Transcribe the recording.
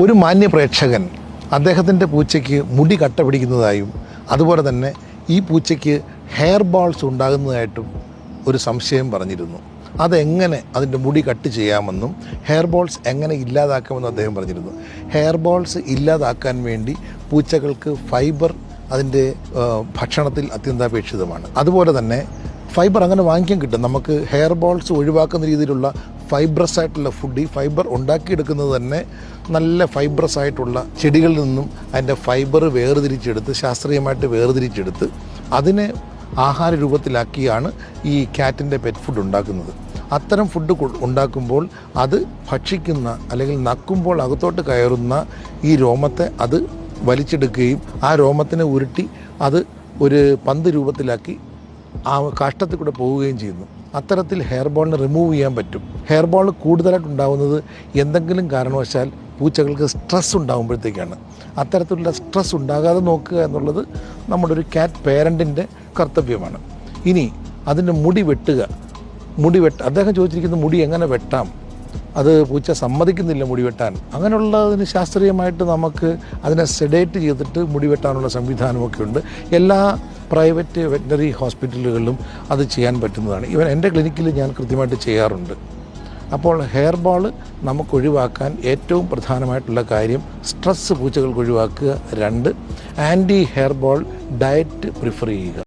ഒരു മാന്യ പ്രേക്ഷകൻ അദ്ദേഹത്തിൻ്റെ പൂച്ചയ്ക്ക് മുടി കട്ട പിടിക്കുന്നതായും അതുപോലെ തന്നെ ഈ പൂച്ചയ്ക്ക് ഹെയർ ബോൾസ് ഉണ്ടാകുന്നതായിട്ടും ഒരു സംശയം പറഞ്ഞിരുന്നു. അതെങ്ങനെ അതിൻ്റെ മുടി കട്ട് ചെയ്യാമെന്നും ഹെയർ ബോൾസ് എങ്ങനെ ഇല്ലാതാക്കാമെന്നും അദ്ദേഹം പറഞ്ഞിരുന്നു. ഹെയർ ബോൾസ് ഇല്ലാതാക്കാൻ വേണ്ടി പൂച്ചകൾക്ക് ഫൈബർ അതിൻ്റെ ഭക്ഷണത്തിൽ അത്യന്താപേക്ഷിതമാണ്. അതുപോലെ തന്നെ ഫൈബർ അങ്ങനെ വാങ്ങിക്കാൻ കിട്ടും. നമുക്ക് ഹെയർ ബോൾസ് ഒഴിവാക്കുന്ന രീതിയിലുള്ള ഫൈബ്രസ് ആയിട്ടുള്ള ഫുഡ്, ഈ ഫൈബർ ഉണ്ടാക്കിയെടുക്കുന്നത് തന്നെ നല്ല ഫൈബ്രസ് ആയിട്ടുള്ള ചെടികളിൽ നിന്നും അതിൻ്റെ ഫൈബർ വേർതിരിച്ചെടുത്ത് ശാസ്ത്രീയമായിട്ട് വേർതിരിച്ചെടുത്ത് അതിനെ ആഹാര രൂപത്തിലാക്കിയാണ് ഈ ക്യാറ്റിൻ്റെ പെറ്റ് ഫുഡ് ഉണ്ടാക്കുന്നത്. അത്തരം ഫുഡ് ഉണ്ടാക്കുമ്പോൾ അത് ഭക്ഷിക്കുന്ന അല്ലെങ്കിൽ നക്കുമ്പോൾ അകത്തോട്ട് കയറുന്ന ഈ രോമത്തെ അത് വലിച്ചെടുക്കുകയും ആ രോമത്തിനെ ഉരുട്ടി അത് ഒരു പന്ത് രൂപത്തിലാക്കി ആ കാഷ്ടത്തിൽ കൂടെ പോവുകയും ചെയ്യുന്നു. അത്തരത്തിൽ ഹെയർ ബോളിനെ റിമൂവ് ചെയ്യാൻ പറ്റും. ഹെയർ ബോൾ കൂടുതലായിട്ട് ഉണ്ടാകുന്നത് എന്തെങ്കിലും കാരണവശാൽ പൂച്ചകൾക്ക് സ്ട്രെസ് ഉണ്ടാകുമ്പോഴത്തേക്കാണ്. അത്തരത്തിലുള്ള സ്ട്രെസ് ഉണ്ടാകാതെ നോക്കുക എന്നുള്ളത് നമ്മുടെ ഒരു ക്യാറ്റ് പേരൻറ്റിൻ്റെ കർത്തവ്യമാണ്. ഇനി അതിൻ്റെ മുടി വെട്ടുക, അദ്ദേഹം ചോദിച്ചിരിക്കുന്ന മുടി എങ്ങനെ വെട്ടാം, അത് പൂച്ച സമ്മതിക്കുന്നില്ല മുടി വെട്ടാൻ. അങ്ങനെയുള്ളതിന് ശാസ്ത്രീയമായിട്ട് നമുക്ക് അതിനെ സെഡേറ്റ് ചെയ്തിട്ട് മുടി വെട്ടാനുള്ള സംവിധാനമൊക്കെ ഉണ്ട്. എല്ലാ പ്രൈവറ്റ് വെറ്റിനറി ഹോസ്പിറ്റലുകളിലും അത് ചെയ്യാൻ പറ്റുന്നതാണ്. എൻ്റെ ക്ലിനിക്കിൽ ഞാൻ കൃത്യമായിട്ട് ചെയ്യാറുണ്ട്. അപ്പോൾ ഹെയർ ബോൾ നമുക്ക് ഒഴിവാക്കാൻ ഏറ്റവും പ്രധാനമായിട്ടുള്ള കാര്യം സ്ട്രെസ്സ് പൂച്ചകൾക്ക് ഒഴിവാക്കുക. 2, anti hairball diet prefer ചെയ്യുക.